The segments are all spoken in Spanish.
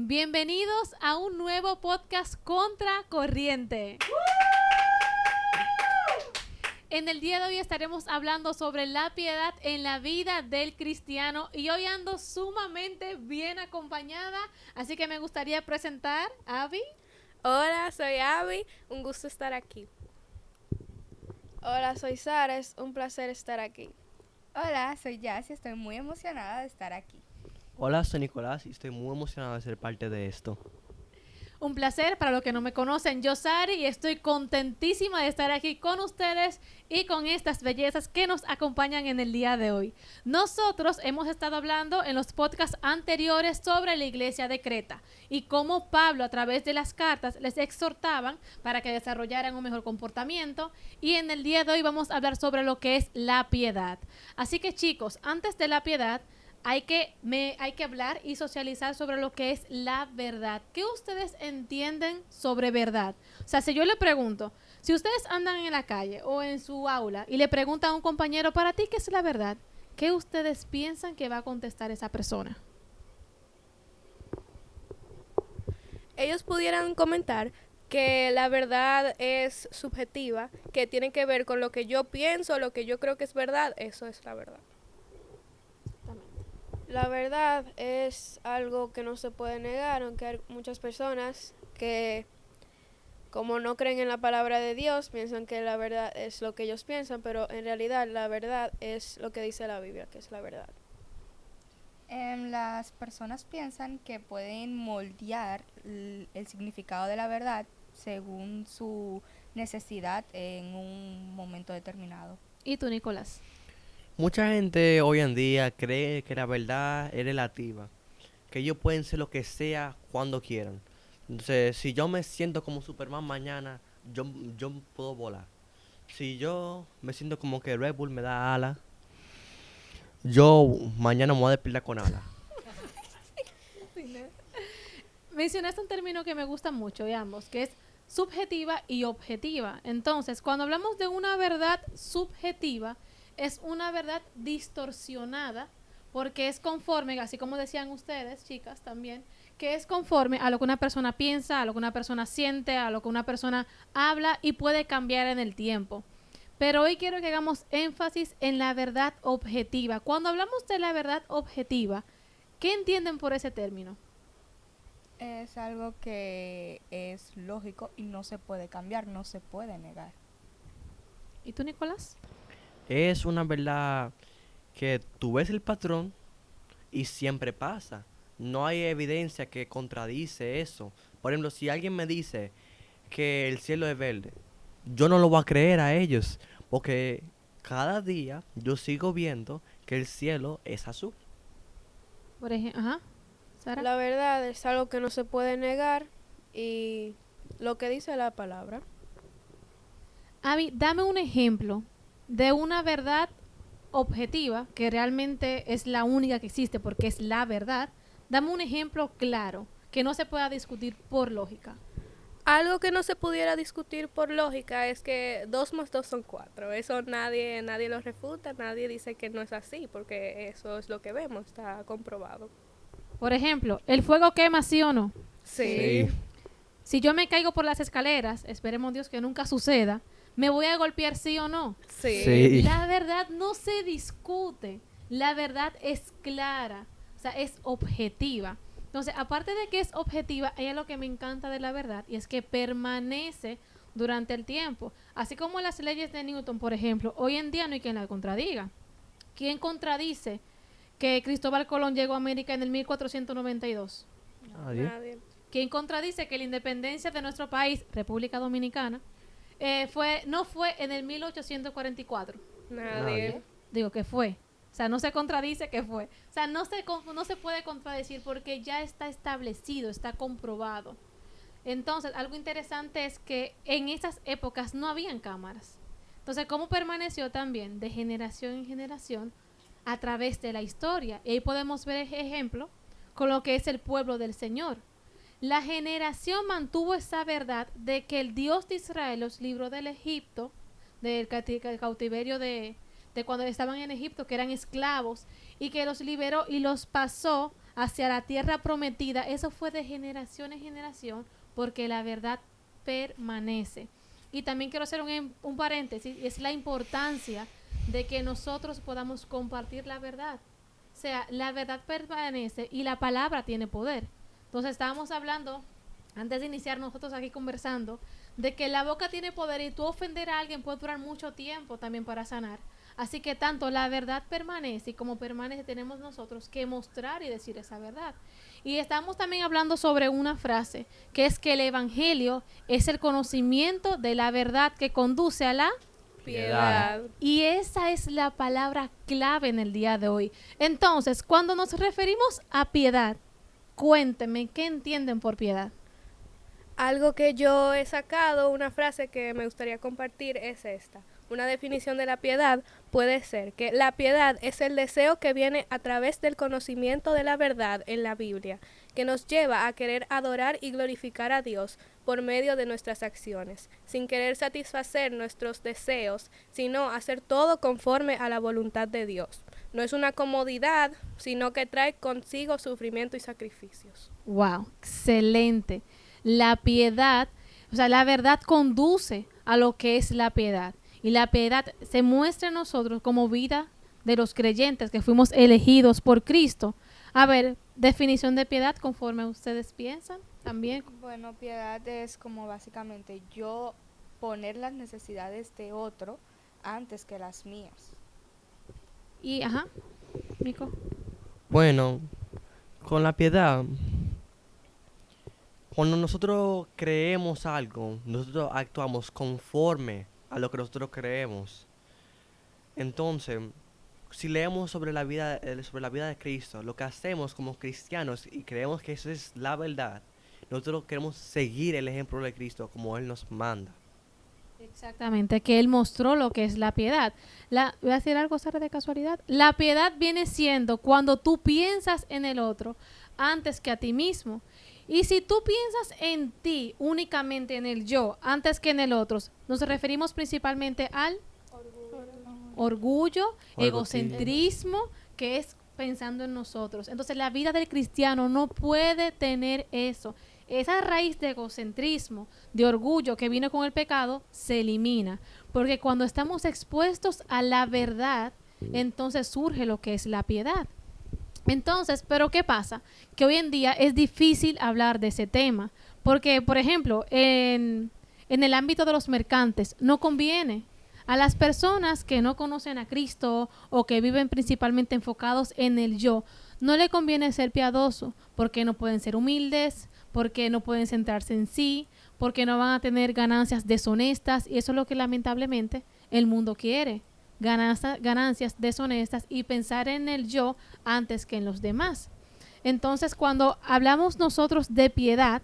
Bienvenidos a un nuevo podcast Contra Corriente. En el día de hoy estaremos hablando sobre la piedad en la vida del cristiano y hoy ando sumamente bien acompañada, así que me gustaría presentar a Abby. Hola, soy Abby, un gusto estar aquí. Hola, soy Sara, es un placer estar aquí. Hola, soy Yassi, estoy muy emocionada de estar aquí. Hola, soy Nicolás y estoy muy emocionado de ser parte de esto. Un placer, para los que no me conocen, yo Sari y estoy contentísima de estar aquí con ustedes y con estas bellezas que nos acompañan en el día de hoy. Nosotros hemos estado hablando en los podcasts anteriores sobre la iglesia de Creta y cómo Pablo a través de las cartas les exhortaban para que desarrollaran un mejor comportamiento, y en el día de hoy vamos a hablar sobre lo que es la piedad. Así que chicos, antes de la piedad, hay que hablar y socializar sobre lo que es la verdad. ¿Qué ustedes entienden sobre verdad? O sea, si yo le pregunto, si ustedes andan en la calle o en su aula y le preguntan a un compañero, ¿para ti qué es la verdad? ¿Qué ustedes piensan que va a contestar esa persona? Ellos pudieran comentar que la verdad es subjetiva, que tiene que ver con lo que yo pienso, lo que yo creo que es verdad, eso es la verdad. La verdad es algo que no se puede negar, aunque hay muchas personas que, como no creen en la palabra de Dios, piensan que la verdad es lo que ellos piensan, pero en realidad la verdad es lo que dice la Biblia, que es la verdad. Las personas piensan que pueden moldear el significado de la verdad según su necesidad en un momento determinado. ¿Y tú, Nicolás? Mucha gente hoy en día cree que la verdad es relativa, que ellos pueden ser lo que sea cuando quieran. Entonces, si yo me siento como Superman mañana, yo puedo volar. Si yo me siento como que Red Bull me da alas, yo mañana me voy a despertar con alas. Mencionaste un término que me gusta mucho de ambos, que es subjetiva y objetiva. Entonces, cuando hablamos de una verdad subjetiva, es una verdad distorsionada porque es conforme, así como decían ustedes, chicas, también, que es conforme a lo que una persona piensa, a lo que una persona siente, a lo que una persona habla y puede cambiar en el tiempo. Pero hoy quiero que hagamos énfasis en la verdad objetiva. Cuando hablamos de la verdad objetiva, ¿qué entienden por ese término? Es algo que es lógico y no se puede cambiar, no se puede negar. ¿Y tú, Nicolás? Es una verdad que tú ves el patrón y siempre pasa. No hay evidencia que contradice eso. Por ejemplo, si alguien me dice que el cielo es verde, yo no lo voy a creer a ellos, porque cada día yo sigo viendo que el cielo es azul. Por ejemplo, ajá, Sara. La verdad es algo que no se puede negar y lo que dice la palabra. Abby, dame un ejemplo de una verdad objetiva, que realmente es la única que existe porque es la verdad. Dame un ejemplo claro, que no se pueda discutir por lógica. Algo que no se pudiera discutir por lógica es que 2 más 2 son 4. Eso nadie lo refuta, nadie dice que no es así, porque eso es lo que vemos, está comprobado. Por ejemplo, ¿el fuego quema, sí o no? Sí. Si yo me caigo por las escaleras, esperemos Dios que nunca suceda, ¿me voy a golpear, sí o no? Sí. Sí. La verdad no se discute, la verdad es clara, o sea, es objetiva. Entonces, aparte de que es objetiva, hay algo que me encanta de la verdad y es que permanece durante el tiempo. Así como las leyes de Newton, por ejemplo, hoy en día no hay quien la contradiga. ¿Quién contradice que Cristóbal Colón llegó a América en el 1492? Nadie. Nadie. ¿Quién contradice que la independencia de nuestro país, República Dominicana, no fue en el 1844? Nadie. Digo que fue. O sea, no se contradice que fue. O sea, no se puede contradecir porque ya está establecido, está comprobado. Entonces, algo interesante es que en esas épocas no habían cámaras. Entonces, ¿cómo permaneció también de generación en generación a través de la historia? Y ahí podemos ver ejemplo con lo que es el pueblo del Señor. La generación mantuvo esa verdad de que el Dios de Israel los libró del Egipto, del cautiverio de cuando estaban en Egipto, que eran esclavos, y que los liberó y los pasó hacia la tierra prometida, eso fue de generación en generación, porque la verdad permanece. Y también quiero hacer un paréntesis, es la importancia de que nosotros podamos compartir la verdad. O sea, la verdad permanece y la palabra tiene poder. Entonces estábamos hablando, antes de iniciar nosotros aquí conversando, de que la boca tiene poder y tú ofender a alguien puede durar mucho tiempo también para sanar. Así que tanto la verdad permanece y como permanece tenemos nosotros que mostrar y decir esa verdad. Y estamos también hablando sobre una frase, que es que el evangelio es el conocimiento de la verdad que conduce a la Piedad. y esa es la palabra clave en el día de hoy. Entonces, cuando nos referimos a piedad, cuéntenme, ¿qué entienden por piedad? Algo que yo he sacado, una frase que me gustaría compartir es esta. Una definición de la piedad puede ser que la piedad es el deseo que viene a través del conocimiento de la verdad en la Biblia, que nos lleva a querer adorar y glorificar a Dios por medio de nuestras acciones, sin querer satisfacer nuestros deseos, sino hacer todo conforme a la voluntad de Dios. No es una comodidad, sino que trae consigo sufrimiento y sacrificios. Wow, excelente. La piedad, o sea, la verdad conduce a lo que es la piedad. Y la piedad se muestra en nosotros como vida de los creyentes que fuimos elegidos por Cristo. A ver, definición de piedad conforme ustedes piensan también. Bueno, piedad es como básicamente yo poner las necesidades de otro antes que las mías. Y, ajá, Nico. Bueno, con la piedad, cuando nosotros creemos algo, nosotros actuamos conforme a lo que nosotros creemos. Entonces, si leemos sobre la vida de Cristo, lo que hacemos como cristianos y creemos que eso es la verdad, nosotros queremos seguir el ejemplo de Cristo como Él nos manda. Exactamente, que Él mostró lo que es la piedad. Voy a decir algo, Sara, de casualidad. La piedad viene siendo cuando tú piensas en el otro antes que a ti mismo. Y si tú piensas en ti únicamente en el yo antes que en el otro, nos referimos principalmente al orgullo, egocentrismo, que es pensando en nosotros. Entonces la vida del cristiano no puede tener eso. Esa raíz de egocentrismo, de orgullo que vino con el pecado, se elimina. Porque cuando estamos expuestos a la verdad, entonces surge lo que es la piedad. Entonces, ¿pero qué pasa? Que hoy en día es difícil hablar de ese tema. Porque, por ejemplo, en el ámbito de los mercantes, no conviene. A las personas que no conocen a Cristo o que viven principalmente enfocados en el yo, no le conviene ser piadoso porque no pueden ser humildes, porque no pueden centrarse en sí, porque no van a tener ganancias deshonestas y eso es lo que lamentablemente el mundo quiere. Ganancias deshonestas y pensar en el yo antes que en los demás. Entonces, cuando hablamos nosotros de piedad,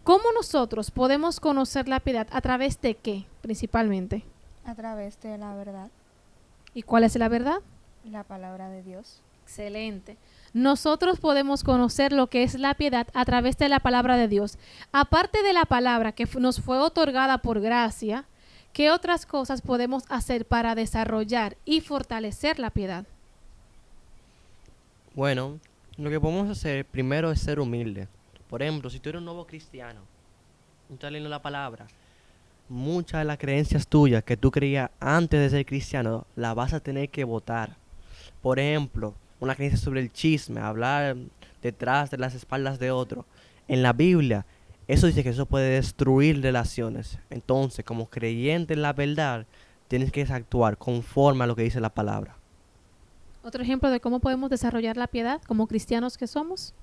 ¿cómo nosotros podemos conocer la piedad? ¿A través de qué, principalmente? A través de la verdad, ¿Y cuál es la verdad? la palabra de Dios. Excelente. Nosotros podemos conocer lo que es la piedad a través de la palabra de Dios. Aparte de la palabra que nos fue otorgada por gracia, ¿qué otras cosas podemos hacer para desarrollar y fortalecer la piedad? Bueno, lo que podemos hacer primero es ser humilde. Por ejemplo, si tú eres un nuevo cristiano, y estás leyendo la palabra, muchas de las creencias tuyas que tú creías antes de ser cristiano, las vas a tener que botar. Por ejemplo, una creencia sobre el chisme, hablar detrás de las espaldas de otro. En la Biblia, eso dice que eso puede destruir relaciones. Entonces, como creyente en la verdad, tienes que actuar conforme a lo que dice la palabra. Otro ejemplo de cómo podemos desarrollar la piedad como cristianos que somos.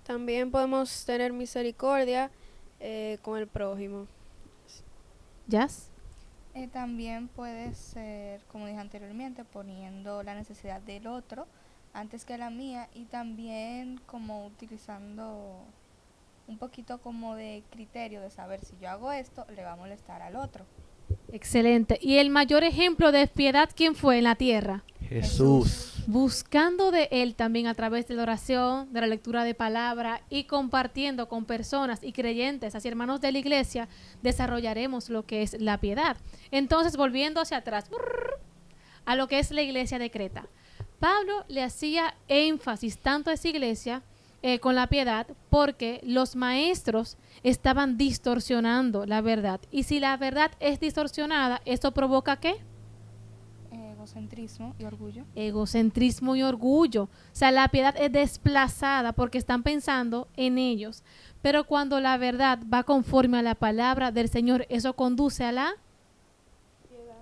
También podemos tener misericordia con el prójimo. Jazz. También puede ser, como dije anteriormente, poniendo la necesidad del otro antes que la mía y también como utilizando un poquito como de criterio de saber si yo hago esto, le va a molestar al otro. Excelente. ¿Y el mayor ejemplo de piedad quién fue en la tierra? Jesús. Buscando de Él también a través de la oración, de la lectura de palabra y compartiendo con personas y creyentes, así hermanos de la iglesia, desarrollaremos lo que es la piedad. Entonces, volviendo hacia atrás, a lo que es la iglesia de Creta. Pablo le hacía énfasis tanto a esa iglesia con la piedad porque los maestros estaban distorsionando la verdad. Y si la verdad es distorsionada, ¿esto provoca qué? Egocentrismo y orgullo. Egocentrismo y orgullo. O sea, la piedad es desplazada porque están pensando en ellos. Pero cuando la verdad va conforme a la palabra del Señor, eso conduce a la...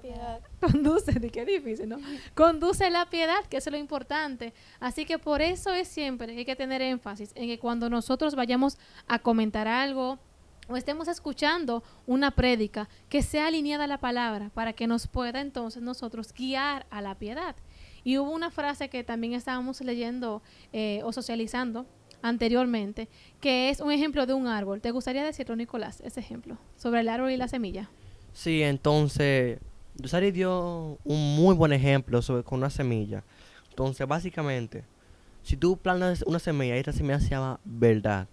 Piedad. Conduce, de qué difícil, ¿no? Conduce a la piedad, que eso es lo importante. Así que por eso es siempre que hay que tener énfasis en que cuando nosotros vayamos a comentar algo o estemos escuchando una prédica, que sea alineada a la palabra para que nos pueda entonces nosotros guiar a la piedad. Y hubo una frase que también estábamos leyendo o socializando anteriormente, que es un ejemplo de un árbol. ¿Te gustaría decirlo, Nicolás, ese ejemplo sobre el árbol y la semilla? Sí, entonces, Yusari dio un muy buen ejemplo con una semilla. Entonces, básicamente, si tú plantas una semilla y esta semilla se llama verdad,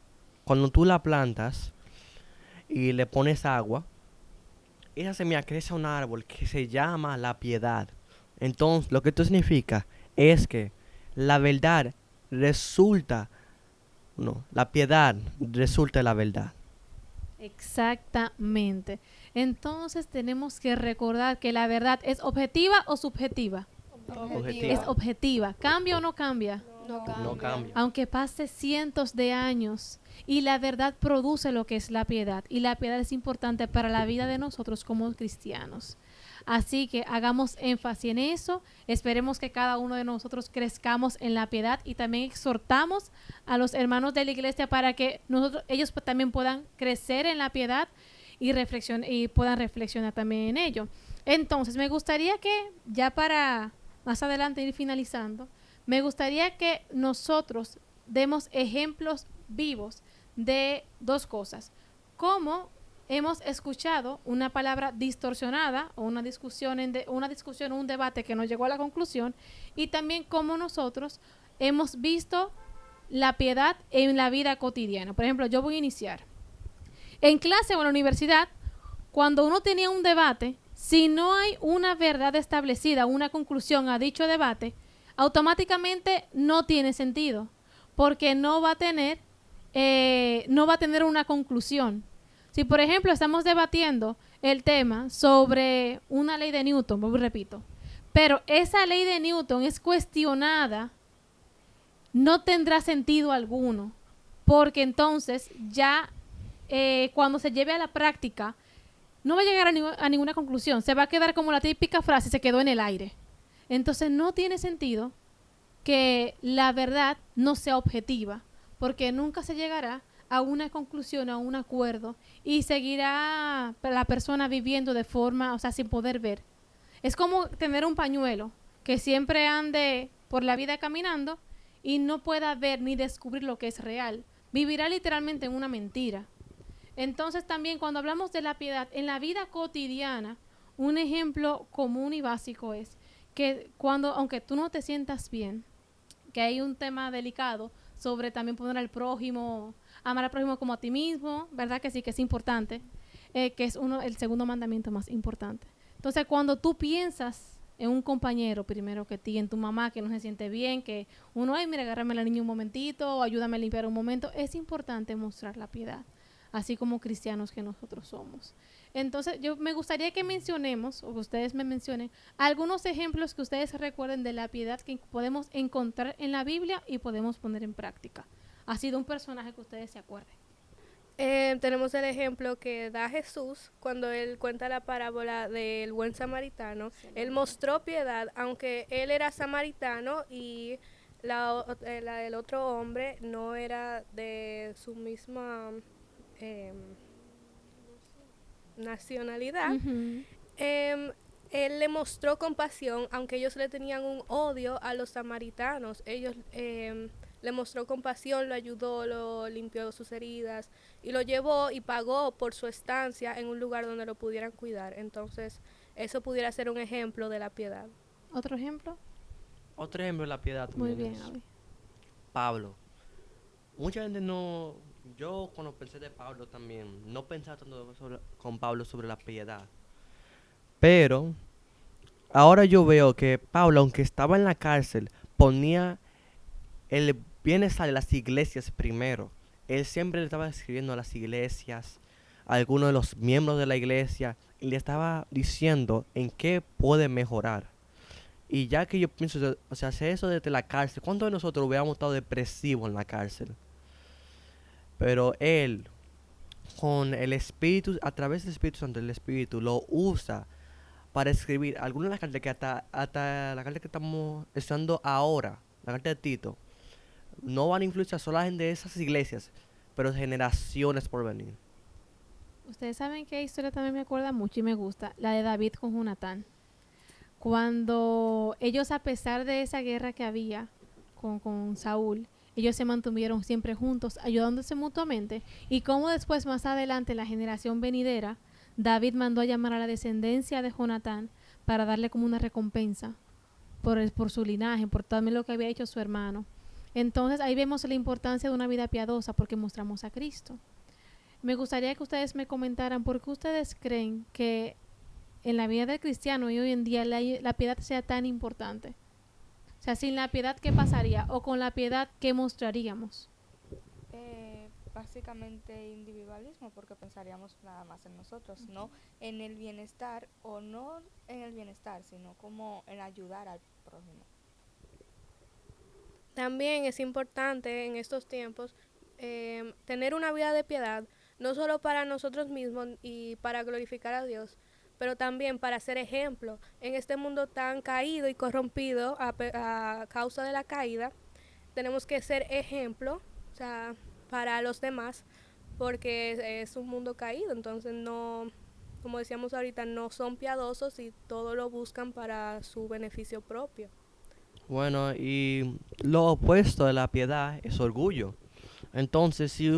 cuando tú la plantas y le pones agua, esa semilla crece a un árbol que se llama la piedad. Entonces, lo que esto significa es que la verdad resulta, no, la piedad resulta de la verdad. Exactamente. Entonces tenemos que recordar que la verdad es objetiva o subjetiva. Objetiva. Es objetiva. ¿Cambia o no cambia? No cambia. No cambia. Aunque pase cientos de años y la verdad produce lo que es la piedad y la piedad es importante para la vida de nosotros como cristianos. Así que hagamos énfasis en eso, esperemos que cada uno de nosotros crezcamos en la piedad y también exhortamos a los hermanos de la iglesia para que ellos también puedan crecer en la piedad y puedan reflexionar también en ello. Entonces, me gustaría que ya para más adelante ir finalizando, me gustaría que nosotros demos ejemplos vivos de dos cosas. Cómo hemos escuchado una palabra distorsionada o una discusión, un debate que nos llegó a la conclusión, y también cómo nosotros hemos visto la piedad en la vida cotidiana. Por ejemplo, yo voy a iniciar. En clase o en la universidad, cuando uno tenía un debate, si no hay una verdad establecida, una conclusión a dicho debate, automáticamente no tiene sentido, porque no va a tener una conclusión. Si, por ejemplo, estamos debatiendo el tema sobre una ley de Newton, repito, pero esa ley de Newton es cuestionada, no tendrá sentido alguno, porque entonces ya cuando se lleve a la práctica, no va a llegar a ninguna conclusión, se va a quedar como la típica frase, se quedó en el aire. Entonces no tiene sentido que la verdad no sea objetiva, porque nunca se llegará a una conclusión, a un acuerdo, y seguirá la persona viviendo de forma, o sea, sin poder ver. Es como tener un pañuelo que siempre ande por la vida caminando y no pueda ver ni descubrir lo que es real. Vivirá literalmente en una mentira. Entonces también cuando hablamos de la piedad en la vida cotidiana, un ejemplo común y básico es que aunque tú no te sientas bien, que hay un tema delicado sobre también poner al prójimo, amar al prójimo como a ti mismo, ¿verdad? Que sí, que es importante, que es el segundo mandamiento más importante. Entonces, cuando tú piensas en un compañero primero que ti, en tu mamá que no se siente bien, que uno, ay, mira, agárrame a la niña un momentito, o ayúdame a limpiar un momento, es importante mostrar la piedad, así como cristianos que nosotros somos. Entonces, yo me gustaría que mencionemos, o que ustedes me mencionen, algunos ejemplos que ustedes recuerden de la piedad que podemos encontrar en la Biblia y podemos poner en práctica. Ha sido un personaje que ustedes se acuerden. Tenemos el ejemplo que da Jesús cuando él cuenta la parábola del buen samaritano. Él mostró piedad, aunque él era samaritano y el otro hombre no era de su misma nacionalidad. Uh-huh. Él le mostró compasión, aunque ellos le tenían un odio a los samaritanos. Ellos le mostró compasión, lo ayudó, lo limpió sus heridas y lo llevó y pagó por su estancia en un lugar donde lo pudieran cuidar. Entonces, eso pudiera ser un ejemplo de la piedad. ¿Otro ejemplo? Otro ejemplo de la piedad Muy también bien, es Abby. Pablo. Mucha gente no... Yo cuando pensé de Pablo también, no pensaba tanto con Pablo sobre la piedad. Pero ahora yo veo que Pablo, aunque estaba en la cárcel, ponía el viene a las iglesias primero. Él siempre le estaba escribiendo a las iglesias, a algunos de los miembros de la iglesia, y le estaba diciendo en qué puede mejorar. Y ya que yo pienso, o sea, hacer eso desde la cárcel, ¿cuántos de nosotros hubiéramos estado depresivos en la cárcel? Pero él, con el Espíritu, a través del Espíritu Santo, el Espíritu lo usa para escribir algunas de las cartas que hasta la carta que estamos estudiando ahora, la carta de Tito, no van a influenciar solamente de esas iglesias, pero generaciones por venir. Ustedes saben qué historia también me acuerda mucho y me gusta, la de David con Jonatán. Cuando ellos, a pesar de esa guerra que había con Saúl, ellos se mantuvieron siempre juntos, ayudándose mutuamente, y como después, más adelante, la generación venidera, David mandó a llamar a la descendencia de Jonatán para darle como una recompensa por su linaje, por también lo que había hecho su hermano. Entonces ahí vemos la importancia de una vida piadosa porque mostramos a Cristo. Me gustaría que ustedes me comentaran por qué ustedes creen que en la vida del cristiano y hoy en día la piedad sea tan importante. O sea, sin la piedad, ¿qué pasaría? O con la piedad, ¿qué mostraríamos? Básicamente individualismo, porque pensaríamos nada más en nosotros, no en el bienestar, o no en el bienestar, sino como en ayudar al prójimo. También es importante en estos tiempos tener una vida de piedad, no solo para nosotros mismos y para glorificar a Dios, pero también para ser ejemplo en este mundo tan caído y corrompido a causa de la caída. Tenemos que ser ejemplo, o sea, para los demás, porque es un mundo caído, entonces no, como decíamos ahorita, no son piadosos y todo lo buscan para su beneficio propio. Bueno, y lo opuesto de la piedad es orgullo. Entonces, si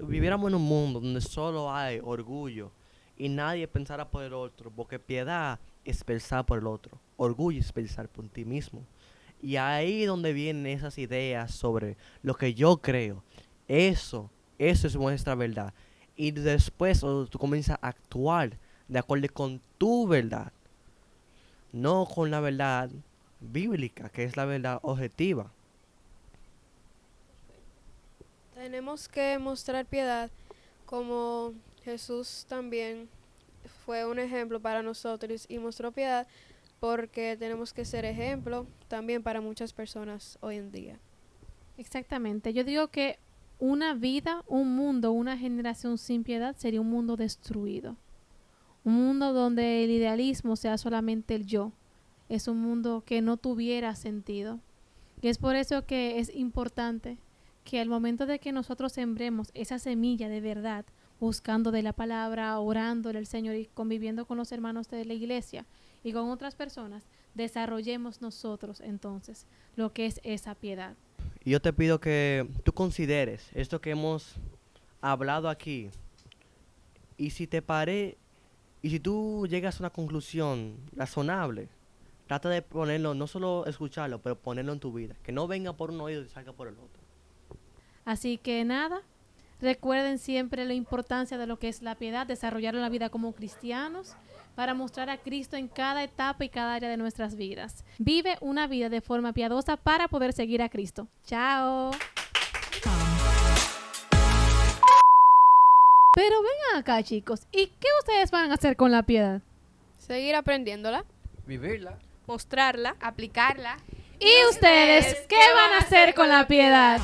viviéramos en un mundo donde solo hay orgullo y nadie pensara por el otro, porque piedad es pensar por el otro, orgullo es pensar por ti mismo. Y ahí donde vienen esas ideas sobre lo que yo creo. Eso es nuestra verdad. Y después tú comienzas a actuar de acuerdo con tu verdad, no con la verdad bíblica, que es la verdad objetiva. Tenemos que mostrar piedad como Jesús también fue un ejemplo para nosotros y mostró piedad, porque tenemos que ser ejemplo también para muchas personas hoy en día. Exactamente. Yo digo que una vida, un mundo, una generación sin piedad sería un mundo destruido. Un mundo donde el idealismo sea solamente el yo. Es un mundo que no tuviera sentido. Y es por eso que es importante que al momento de que nosotros sembremos esa semilla de verdad, buscando de la palabra, orándole al Señor y conviviendo con los hermanos de la iglesia y con otras personas, desarrollemos nosotros entonces lo que es esa piedad. Y yo te pido que tú consideres esto que hemos hablado aquí. Y si tú llegas a una conclusión razonable, trata de ponerlo, no solo escucharlo, pero ponerlo en tu vida. Que no venga por un oído y salga por el otro. Así que nada, recuerden siempre la importancia de lo que es la piedad, desarrollar la vida como cristianos para mostrar a Cristo en cada etapa y cada área de nuestras vidas. Vive una vida de forma piadosa para poder seguir a Cristo. ¡Chao! Pero vengan acá, chicos, ¿y qué ustedes van a hacer con la piedad? Seguir aprendiéndola. Vivirla. Mostrarla. Aplicarla. ¿Y ustedes qué van a hacer con la piedad?